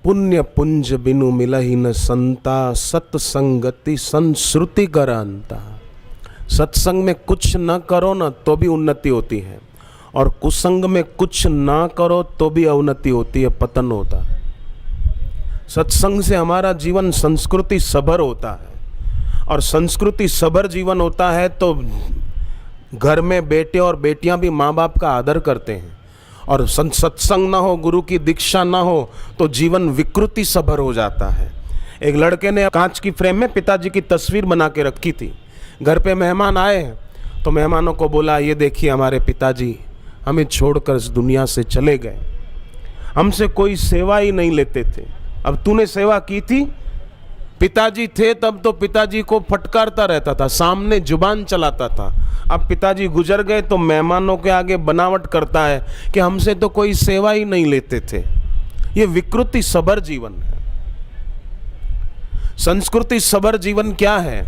पुण्य पुंज बिनु मिलहि न संता, सत्संगति संश्रुति करांता। सत्संग में कुछ न करो ना तो भी उन्नति होती है, और कुसंग में कुछ ना करो तो भी अवनति होती है, पतन होता है। सत्संग से हमारा जीवन संस्कृति सभर होता है, और संस्कृति सभर जीवन होता है तो घर में बेटे और बेटियां भी माँ बाप का आदर करते हैं। और सत्संग ना हो, गुरु की दीक्षा ना हो तो जीवन विकृति सभर हो जाता है। एक लड़के ने कांच की फ्रेम में पिताजी की तस्वीर बना के रखी थी। घर पे मेहमान आए तो मेहमानों को बोला, ये देखिए हमारे पिताजी हमें छोड़कर इस दुनिया से चले गए, हमसे कोई सेवा ही नहीं लेते थे। अब तूने सेवा की थी? पिताजी थे तब तो पिताजी को फटकारता रहता था, सामने जुबान चलाता था। अब पिताजी गुजर गए तो मेहमानों के आगे बनावट करता है कि हमसे तो कोई सेवा ही नहीं लेते थे। ये विकृति सभर जीवन है। संस्कृति सभर जीवन क्या है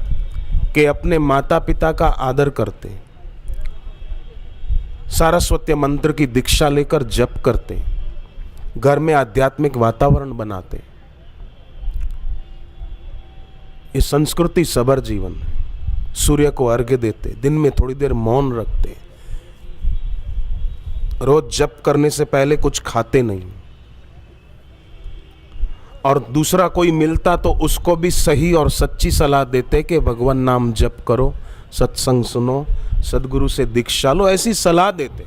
कि अपने माता पिता का आदर करते, सारस्वत मंत्र की दीक्षा लेकर जप करते, घर में आध्यात्मिक वातावरण बनाते। ये संस्कृति सभर जीवन है। सूर्य को अर्घ्य देते, दिन में थोड़ी देर मौन रखते, रोज जप करने से पहले कुछ खाते नहीं, और दूसरा कोई मिलता तो उसको भी सही और सच्ची सलाह देते कि भगवान नाम जप करो, सत्संग सुनो, सदगुरु से दीक्षा लो, ऐसी सलाह देते।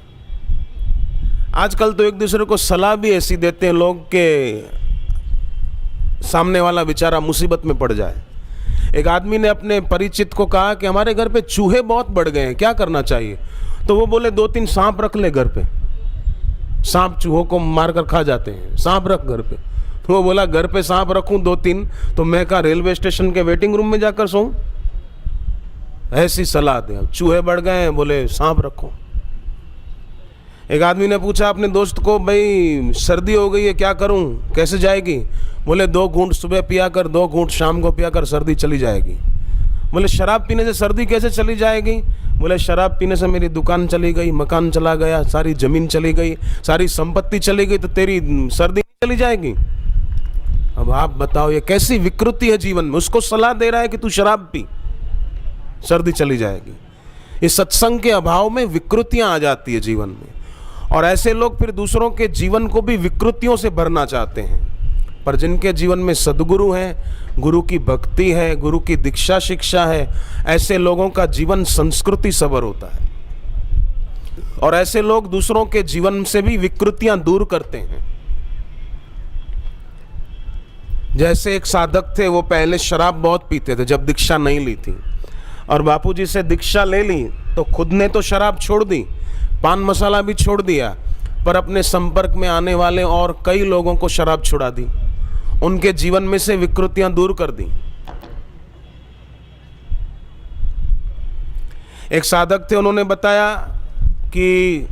आजकल तो एक दूसरे को सलाह भी ऐसी देते हैं लोग के सामने वाला बेचारा मुसीबत में पड़ जाए। एक आदमी ने अपने परिचित को कहा कि हमारे घर पे चूहे बहुत बढ़ गए हैं, क्या करना चाहिए? तो वो बोले 2-3 सांप रख ले घर पे, सांप चूहों को मारकर खा जाते हैं, सांप रख घर पे। तो वो बोला घर पे सांप रखूं 2-3 तो मैं कहा रेलवे स्टेशन के वेटिंग रूम में जाकर सोऊं? ऐसी सलाह दे। अब चूहे बढ़ गए हैं, बोले सांप रखो। एक आदमी ने पूछा अपने दोस्त को, भाई सर्दी हो गई है क्या करूं, कैसे जाएगी? बोले 2 घूंट सुबह पिया कर, 2 घूंट शाम को पिया कर, सर्दी चली जाएगी। बोले शराब पीने से सर्दी कैसे चली जाएगी? बोले शराब पीने से मेरी दुकान चली गई, मकान चला गया, सारी जमीन चली गई, सारी संपत्ति चली गई, तो तेरी सर्दी नहीं चली जाएगी? अब आप बताओ ये कैसी विकृति है जीवन में। उसको सलाह दे रहा है कि तू शराब पी, सर्दी चली जाएगी। इस सत्संग के अभाव में विकृतियां आ जाती है जीवन में, और ऐसे लोग फिर दूसरों के जीवन को भी विकृतियों से भरना चाहते हैं। पर जिनके जीवन में सद्गुरु हैं, गुरु की भक्ति है, गुरु की दीक्षा शिक्षा है, ऐसे लोगों का जीवन संस्कृति सभर होता है, और ऐसे लोग दूसरों के जीवन से भी विकृतियां दूर करते हैं। जैसे एक साधक थे, वो पहले शराब बहुत पीते थे जब दीक्षा नहीं ली थी, और बापूजी से दीक्षा ले ली तो खुद ने तो शराब छोड़ दी, पान मसाला भी छोड़ दिया, पर अपने संपर्क में आने वाले और कई लोगों को शराब छुड़ा दी, उनके जीवन में से विकृतियां दूर कर दी। एक साधक थे, उन्होंने बताया कि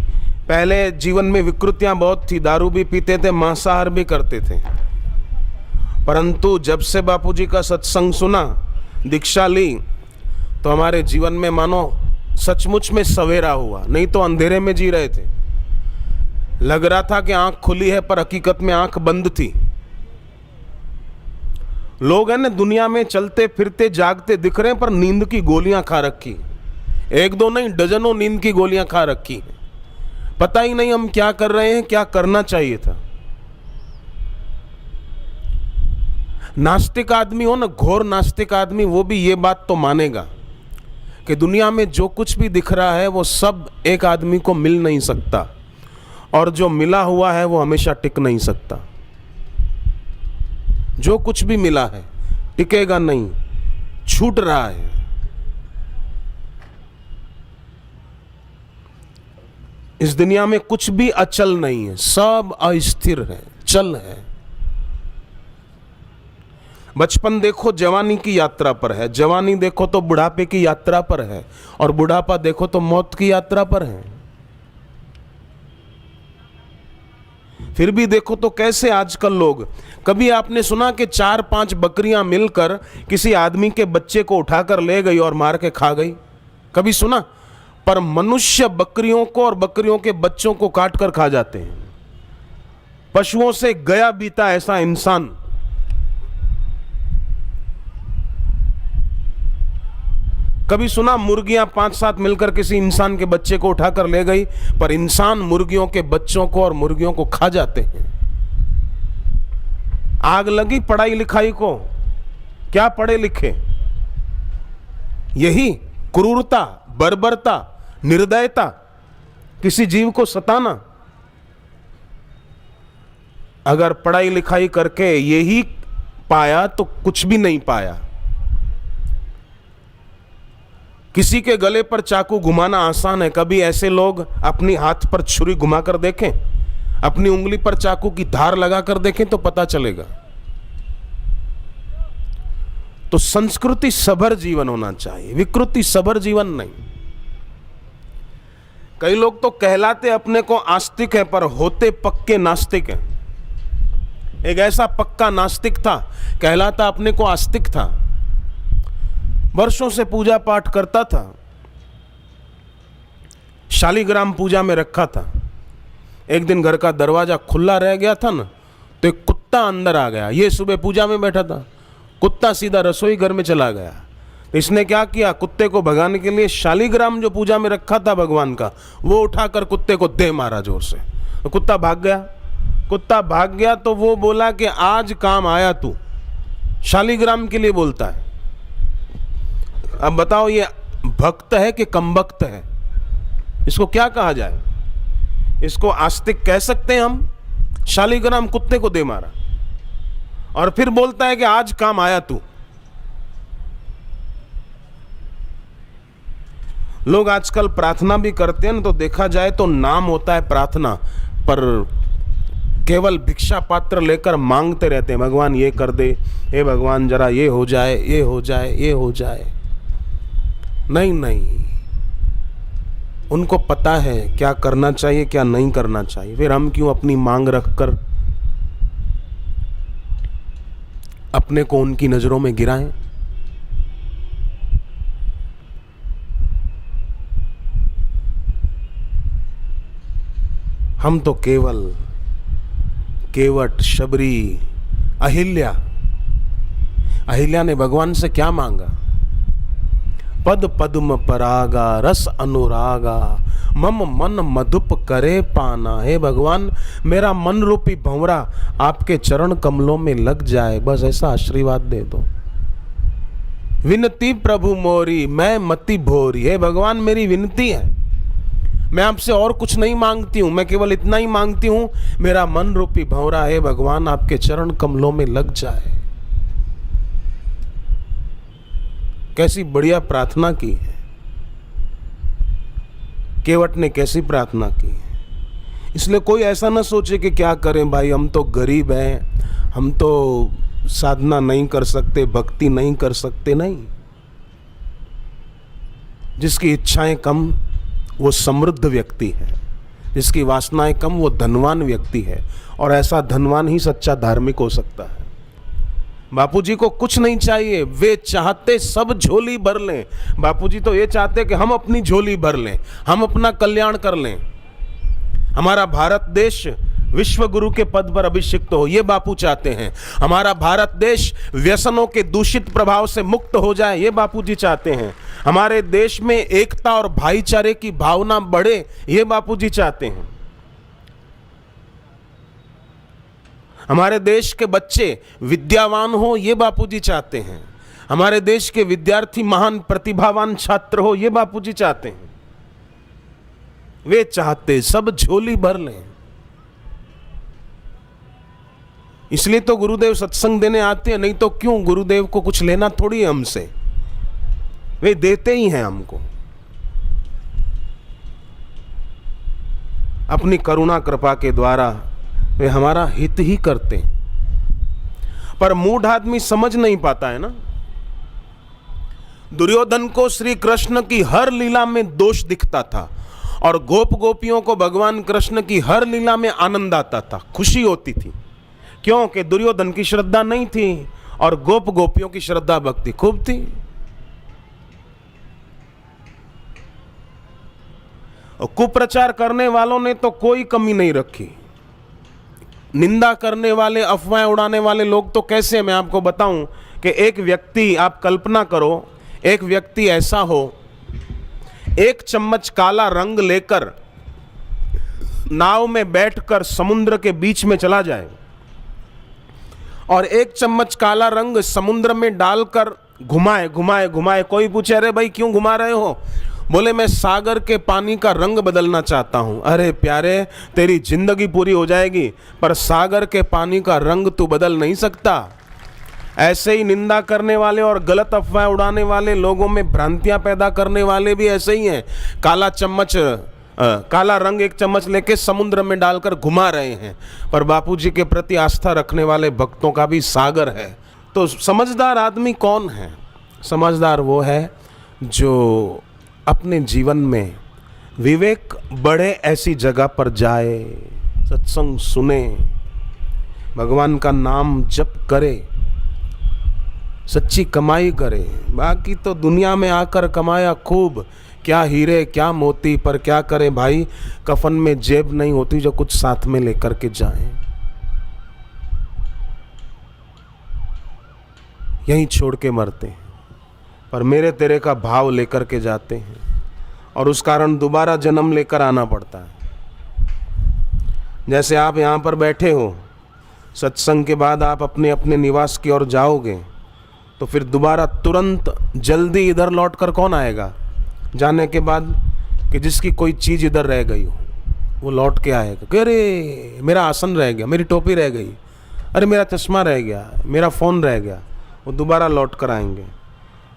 पहले जीवन में विकृतियां बहुत थी, दारू भी पीते थे, मांसाहार भी करते थे, परंतु जब से बापूजी का सत्संग सुना, दीक्षा ली, तो हमारे जीवन में मानो सचमुच में सवेरा हुआ। नहीं तो अंधेरे में जी रहे थे, लग रहा था कि आंख खुली है पर हकीकत में आंख बंद थी। लोग हैं ना दुनिया में चलते फिरते जागते दिख रहे हैं, पर नींद की गोलियां खा रखी, 1-2 नहीं डजनों नींद की गोलियां खा रखी है। पता ही नहीं हम क्या कर रहे हैं, क्या करना चाहिए था। नास्तिक आदमी हो ना, घोर नास्तिक आदमी, वो भी ये बात तो मानेगा कि दुनिया में जो कुछ भी दिख रहा है वो सब एक आदमी को मिल नहीं सकता, और जो मिला हुआ है वो हमेशा टिक नहीं सकता। जो कुछ भी मिला है टिकेगा नहीं, छूट रहा है। इस दुनिया में कुछ भी अचल नहीं है, सब अस्थिर है, चल है। बचपन देखो जवानी की यात्रा पर है, जवानी देखो तो बुढ़ापे की यात्रा पर है, और बुढ़ापा देखो तो मौत की यात्रा पर है। फिर भी देखो तो कैसे आजकल लोग, कभी आपने सुना कि 4-5 बकरियां मिलकर किसी आदमी के बच्चे को उठाकर ले गई और मार के खा गई? कभी सुना? पर मनुष्य बकरियों को और बकरियों के बच्चों को काट कर खा जाते हैं। पशुओं से गया बीता ऐसा इंसान। कभी सुना मुर्गियां 5-7 मिलकर किसी इंसान के बच्चे को उठाकर ले गई? पर इंसान मुर्गियों के बच्चों को और मुर्गियों को खा जाते हैं। आग लगी पढ़ाई लिखाई को, क्या पढ़े लिखे? यही क्रूरता, बर्बरता, निर्दयता, किसी जीव को सताना। अगर पढ़ाई लिखाई करके यही पाया तो कुछ भी नहीं पाया। किसी के गले पर चाकू घुमाना आसान है, कभी ऐसे लोग अपनी हाथ पर छुरी घुमाकर देखें, अपनी उंगली पर चाकू की धार लगाकर देखें तो पता चलेगा। तो संस्कृति सभर जीवन होना चाहिए, विकृति सभर जीवन नहीं। कई लोग तो कहलाते अपने को आस्तिक है पर होते पक्के नास्तिक हैं। एक ऐसा पक्का नास्तिक था, कहलाता अपने को आस्तिक था, वर्षों से पूजा पाठ करता था, शालिग्राम पूजा में रखा था। एक दिन घर का दरवाजा खुला रह गया था ना, तो एक कुत्ता अंदर आ गया। ये सुबह पूजा में बैठा था, कुत्ता सीधा रसोई घर में चला गया। तो इसने क्या किया, कुत्ते को भगाने के लिए शालिग्राम जो पूजा में रखा था भगवान का, वो उठाकर कुत्ते को दे मारा जोर से। तो कुत्ता भाग गया। कुत्ता भाग गया तो वो बोला कि आज काम आया तू, शालिग्राम के लिए बोलता है। अब बताओ ये भक्त है कि कमबख्त है? इसको क्या कहा जाए? इसको आस्तिक कह सकते हैं हम? शालिग्राम कुत्ते को दे मारा और फिर बोलता है कि आज काम आया तू। लोग आजकल प्रार्थना भी करते हैं ना, तो देखा जाए तो नाम होता है प्रार्थना, पर केवल भिक्षा पात्र लेकर मांगते रहते हैं, भगवान ये कर दे, हे भगवान जरा ये हो जाए, ये हो जाए, ये हो जाए। नहीं नहीं, उनको पता है क्या करना चाहिए क्या नहीं करना चाहिए। फिर हम क्यों अपनी मांग रखकर अपने को उनकी नजरों में गिराएं? हम तो केवट, शबरी, अहिल्या ने भगवान से क्या मांगा? पद पद्म परागा रस अनुरागा मम मन मधुप करे पाना। हे भगवान, मेरा मन रूपी भंवरा आपके चरण कमलों में लग जाए, बस ऐसा आशीर्वाद दे दो। विनती प्रभु मोरी मैं मति भोरी। हे भगवान, मेरी विनती है, मैं आपसे और कुछ नहीं मांगती हूं, मैं केवल इतना ही मांगती हूं, मेरा मन रूपी भंवरा है भगवान आपके चरण कमलों में लग जाए। कैसी बढ़िया प्रार्थना की है केवट ने, कैसी प्रार्थना की है। इसलिए कोई ऐसा ना सोचे कि क्या करें भाई, हम तो गरीब हैं, हम तो साधना नहीं कर सकते, भक्ति नहीं कर सकते। नहीं, जिसकी इच्छाएं कम वो समृद्ध व्यक्ति है, जिसकी वासनाएं कम वो धनवान व्यक्ति है, और ऐसा धनवान ही सच्चा धार्मिक हो सकता है। बापूजी को कुछ नहीं चाहिए, वे चाहते सब झोली भर लें। बापूजी तो ये चाहते कि हम अपनी झोली भर लें, हम अपना कल्याण कर लें, हमारा भारत देश विश्व गुरु के पद पर अभिषिक्त हो, ये बापू चाहते हैं। हमारा भारत देश व्यसनों के दूषित प्रभाव से मुक्त हो जाए, ये बापूजी चाहते हैं। हमारे देश में एकता और भाईचारे की भावना बढ़े, ये बापूजी चाहते हैं। हमारे देश के बच्चे विद्यावान हो, ये बापूजी चाहते हैं। हमारे देश के विद्यार्थी महान प्रतिभावान छात्र हो, ये बापूजी चाहते हैं। वे चाहते सब झोली भर लें। इसलिए तो गुरुदेव सत्संग देने आते हैं, नहीं तो क्यों? गुरुदेव को कुछ लेना थोड़ी है हमसे, वे देते ही हैं हमको। अपनी करुणा कृपा के द्वारा वे हमारा हित ही करते हैं। पर मूढ़ आदमी समझ नहीं पाता है ना। दुर्योधन को श्री कृष्ण की हर लीला में दोष दिखता था, और गोप गोपियों को भगवान कृष्ण की हर लीला में आनंद आता था, खुशी होती थी। क्योंकि दुर्योधन की श्रद्धा नहीं थी और गोप गोपियों की श्रद्धा भक्ति खूब थी। और कुप्रचार करने वालों ने तो कोई कमी नहीं रखी। निंदा करने वाले, अफवाहें उड़ाने वाले लोग तो कैसे हैं मैं आपको बताऊं कि एक व्यक्ति, आप कल्पना करो, एक व्यक्ति ऐसा हो, 1 चम्मच काला रंग लेकर नाव में बैठकर समुद्र के बीच में चला जाए और 1 चम्मच काला रंग समुद्र में डालकर घुमाए घुमाए घुमाए। कोई पूछे अरे भाई क्यों घुमा रहे हो? बोले मैं सागर के पानी का रंग बदलना चाहता हूं। अरे प्यारे, तेरी जिंदगी पूरी हो जाएगी पर सागर के पानी का रंग तू बदल नहीं सकता। ऐसे ही निंदा करने वाले और गलत अफवाह उड़ाने वाले, लोगों में भ्रांतियां पैदा करने वाले भी ऐसे ही हैं। काला रंग 1 चम्मच लेके समुद्र में डालकर घुमा रहे हैं, पर बापूजी के प्रति आस्था रखने वाले भक्तों का भी सागर है। तो समझदार आदमी कौन है? समझदार वो है जो अपने जीवन में विवेक बढ़े ऐसी जगह पर जाए, सत्संग सुने, भगवान का नाम जप करे, सच्ची कमाई करे। बाकी तो दुनिया में आकर कमाया खूब, क्या हीरे क्या मोती, पर क्या करे भाई, कफन में जेब नहीं होती जो कुछ साथ में लेकर के जाए। यहीं छोड़ के मरते हैं, पर मेरे तेरे का भाव लेकर के जाते हैं और उस कारण दोबारा जन्म लेकर आना पड़ता है। जैसे आप यहाँ पर बैठे हो, सत्संग के बाद आप अपने अपने निवास की ओर जाओगे तो फिर दोबारा तुरंत जल्दी इधर लौट कर कौन आएगा? जाने के बाद कि जिसकी कोई चीज़ इधर रह गई हो वो लौट के आएगा कि अरे मेरा आसन रह गया, मेरी टोपी रह गई, अरे मेरा चश्मा रह गया, मेरा फ़ोन रह गया। वो दोबारा लौट कर आएंगे।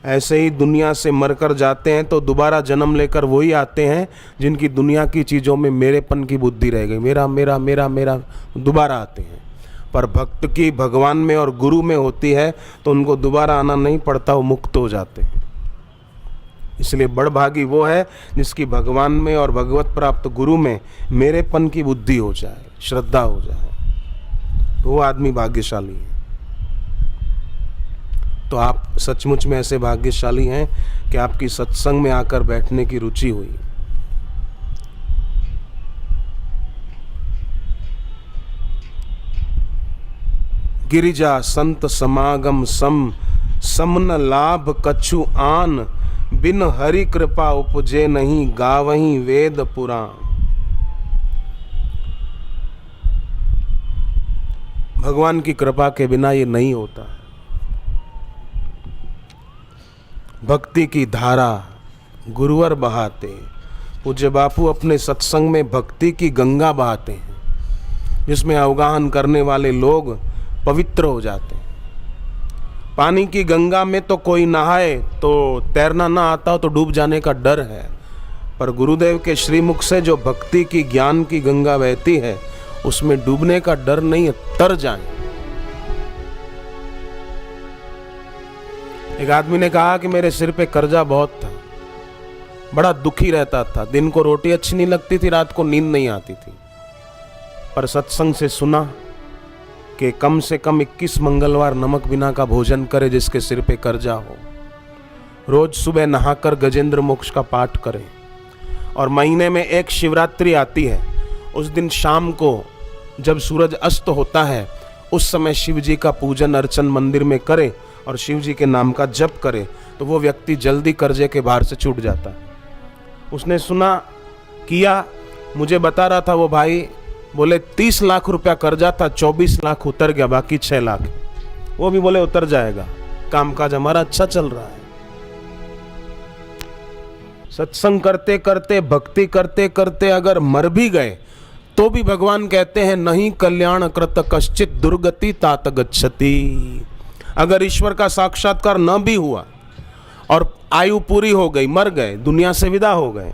ऐसे ही दुनिया से मरकर जाते हैं तो दोबारा जन्म लेकर वही आते हैं जिनकी दुनिया की चीज़ों में मेरेपन की बुद्धि रह गई, मेरा मेरा मेरा मेरा, दोबारा आते हैं। पर भक्त की भगवान में और गुरु में होती है तो उनको दोबारा आना नहीं पड़ता, वो मुक्त हो जाते हैं। इसलिए बड़भागी वो है जिसकी भगवान में और भगवत प्राप्त गुरु में मेरेपन की बुद्धि हो जाए, श्रद्धा हो जाए, तो वो आदमी भाग्यशाली है। तो आप सचमुच में ऐसे भाग्यशाली हैं कि आपकी सत्संग में आकर बैठने की रुचि हुई। गिरिजा संत समागम समन लाभ कछु आन, बिन हरि कृपा उपजे नहीं गावहीं वेद पुराण। भगवान की कृपा के बिना ये नहीं होता। भक्ति की धारा गुरुवर बहाते, पूज्य बापू अपने सत्संग में भक्ति की गंगा बहाते हैं, जिसमें अवगाहन करने वाले लोग पवित्र हो जाते हैं। पानी की गंगा में तो कोई नहाए तो तैरना ना आता हो तो डूब जाने का डर है, पर गुरुदेव के श्रीमुख से जो भक्ति की ज्ञान की गंगा बहती है उसमें डूबने का डर नहीं है, तर जाए। एक आदमी ने कहा कि मेरे सिर पे कर्जा बहुत था, बड़ा दुखी रहता था, दिन को रोटी अच्छी नहीं लगती थी, रात को नींद नहीं आती थी, पर सत्संग से सुना कि कम से कम 21 मंगलवार नमक बिना का भोजन करे जिसके सिर पे कर्जा हो, रोज सुबह नहाकर गजेंद्र मोक्ष का पाठ करें, और महीने में एक शिवरात्रि आती है, उस दिन शाम को जब सूरज अस्त होता है उस समय शिव जी का पूजन अर्चन मंदिर में करे और शिव जी के नाम का जप करे, तो वो व्यक्ति जल्दी कर्जे के भार से छूट जाता है। उसने सुना, किया, मुझे बता रहा था वो भाई, बोले 30 लाख रुपया कर्जा था, 24 लाख उतर गया, बाकी 6 लाख वो भी बोले उतर जाएगा, कामकाज हमारा अच्छा चल रहा है। सत्संग करते करते, भक्ति करते करते अगर मर भी गए तो भी भगवान कहते हैं नहीं कल्याण कृत कश्चित दुर्गति तात गच्छति। अगर ईश्वर का साक्षात्कार न भी हुआ और आयु पूरी हो गई, मर गए, दुनिया से विदा हो गए,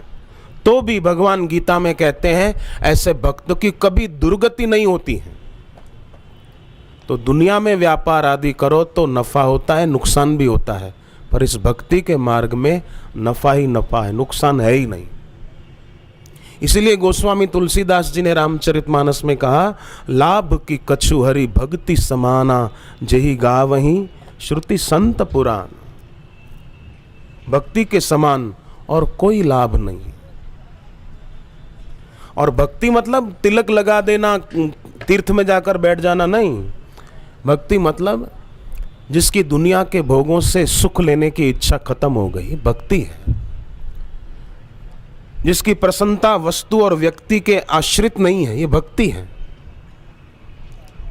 तो भी भगवान गीता में कहते हैं ऐसे भक्तों की कभी दुर्गति नहीं होती है। तो दुनिया में व्यापार आदि करो तो नफा होता है, नुकसान भी होता है, पर इस भक्ति के मार्ग में नफा ही नफा है, नुकसान है ही नहीं। इसीलिए गोस्वामी तुलसीदास जी ने रामचरितमानस में कहा, लाभ की कछु हरि भक्ति समाना, जही गावहीं श्रुति संत पुराण। भक्ति के समान और कोई लाभ नहीं। और भक्ति मतलब तिलक लगा देना, तीर्थ में जाकर बैठ जाना नहीं। भक्ति मतलब जिसकी दुनिया के भोगों से सुख लेने की इच्छा खत्म हो गई, भक्ति है। जिसकी प्रसन्नता वस्तु और व्यक्ति के आश्रित नहीं है, ये भक्ति है।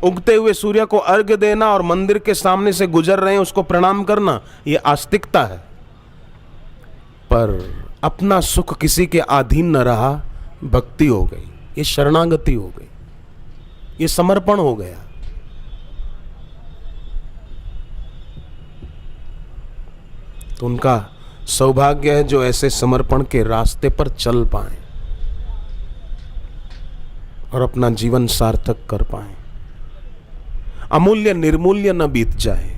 उगते हुए सूर्य को अर्घ्य देना और मंदिर के सामने से गुजर रहे हैं उसको प्रणाम करना, ये आस्तिकता है। पर अपना सुख किसी के अधीन न रहा, भक्ति हो गई, ये शरणागति हो गई, ये समर्पण हो गया। तो उनका सौभाग्य है जो ऐसे समर्पण के रास्ते पर चल पाए और अपना जीवन सार्थक कर पाए, अमूल्य निर्मूल्य न बीत जाए।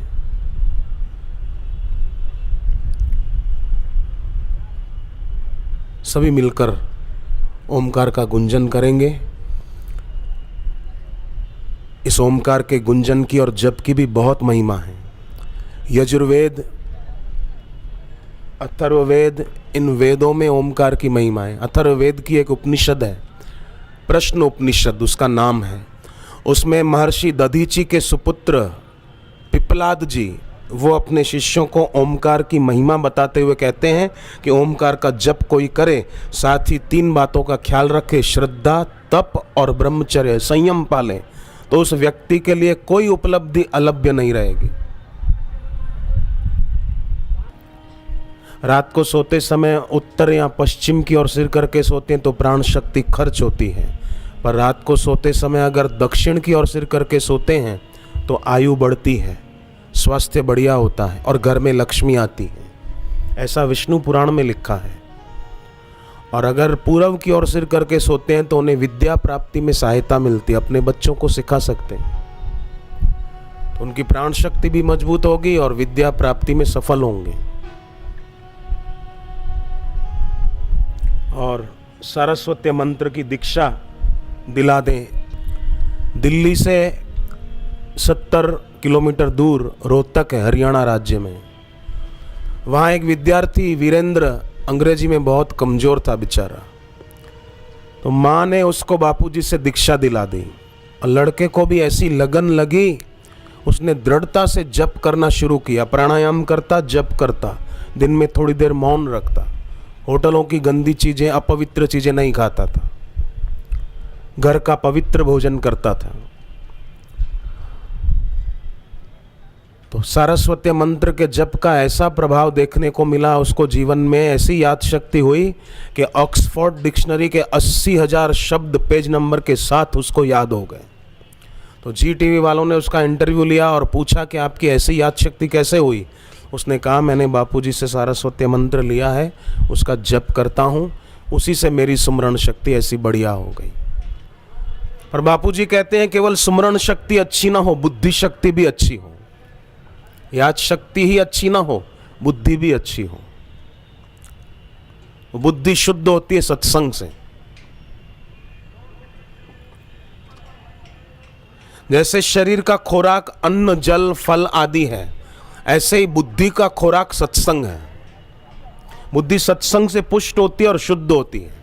सभी मिलकर ओमकार का गुंजन करेंगे। इस ओमकार के गुंजन की और जप की भी बहुत महिमा है। यजुर्वेद, अथर्ववेद, इन वेदों में ओमकार की महिमा है। अथर्ववेद की एक उपनिषद है, प्रश्न उपनिषद उसका नाम है। उसमें महर्षि दधीची के सुपुत्र पिप्पलाद जी वो अपने शिष्यों को ओमकार की महिमा बताते हुए कहते हैं कि ओमकार का जप कोई करे, साथ ही 3 बातों का ख्याल रखे, श्रद्धा, तप और ब्रह्मचर्य, संयम पाले, तो उस व्यक्ति के लिए कोई उपलब्धि अलभ्य नहीं रहेगी। रात को सोते समय उत्तर या पश्चिम की ओर सिर करके सोते हैं तो प्राण शक्ति खर्च होती है, पर रात को सोते समय अगर दक्षिण की ओर सिर करके सोते हैं तो आयु बढ़ती है, स्वास्थ्य बढ़िया होता है और घर में लक्ष्मी आती है। ऐसा विष्णु पुराण में लिखा है। और अगर पूर्व की ओर सिर करके सोते हैं तो उन्हें विद्या प्राप्ति में सहायता मिलती है, अपने बच्चों को सिखा सकते हैं, तो उनकी प्राण शक्ति भी मजबूत होगी और विद्या प्राप्ति में सफल होंगे। और सारस्वत मंत्र की दीक्षा दिला दें। दिल्ली से 70 किलोमीटर दूर रोहतक है, हरियाणा राज्य में। वहाँ एक विद्यार्थी वीरेंद्र अंग्रेजी में बहुत कमज़ोर था बेचारा, तो माँ ने उसको बापूजी से दीक्षा दिला दी और लड़के को भी ऐसी लगन लगी, उसने दृढ़ता से जप करना शुरू किया। प्राणायाम करता, जप करता, दिन में थोड़ी देर मौन रखता, होटलों की गंदी चीज़ें, अपवित्र चीज़ें नहीं खाता था, घर का पवित्र भोजन करता था। तो सारस्वत मंत्र के जप का ऐसा प्रभाव देखने को मिला, उसको जीवन में ऐसी याद शक्ति हुई कि ऑक्सफोर्ड डिक्शनरी के 80,000 शब्द पेज नंबर के साथ उसको याद हो गए। तो जी टीवी वालों ने उसका इंटरव्यू लिया और पूछा कि आपकी ऐसी याद शक्ति कैसे हुई। उसने कहा, मैंने बापूजी से सारस्वत मंत्र लिया है, उसका जप करता हूँ, उसी से मेरी सुमरण शक्ति ऐसी बढ़िया हो गई। पर बापूजी कहते हैं केवल सुमरण शक्ति अच्छी ना हो, बुद्धि शक्ति भी अच्छी हो। याद शक्ति ही अच्छी ना हो, बुद्धि भी अच्छी हो। बुद्धि शुद्ध होती है सत्संग से। जैसे शरीर का खुराक अन्न, जल, फल आदि है, ऐसे ही बुद्धि का खुराक सत्संग है। बुद्धि सत्संग से पुष्ट होती है और शुद्ध होती है।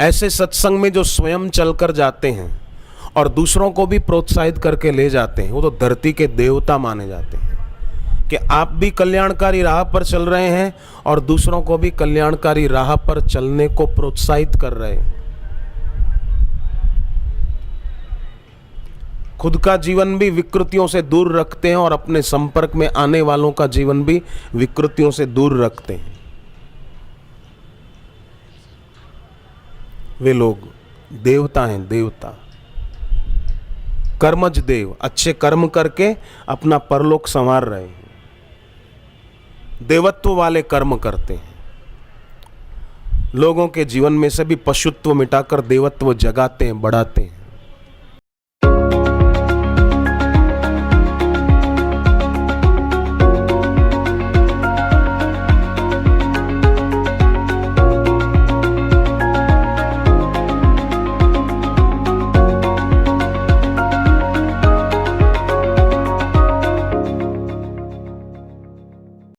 ऐसे सत्संग में जो स्वयं चलकर जाते हैं और दूसरों को भी प्रोत्साहित करके ले जाते हैं, वो तो धरती के देवता माने जाते हैं कि आप भी कल्याणकारी राह पर चल रहे हैं और दूसरों को भी कल्याणकारी राह पर चलने को प्रोत्साहित कर रहे हैं। खुद का जीवन भी विकृतियों से दूर रखते हैं और अपने संपर्क में आने वालों का जीवन भी विकृतियों से दूर रखते हैं। वे लोग देवता हैं, देवता, कर्मज देव, अच्छे कर्म करके अपना परलोक संवार रहे हैं, देवत्व वाले कर्म करते हैं। लोगों के जीवन में से भी पशुत्व मिटाकर देवत्व जगाते हैं, बढ़ाते हैं।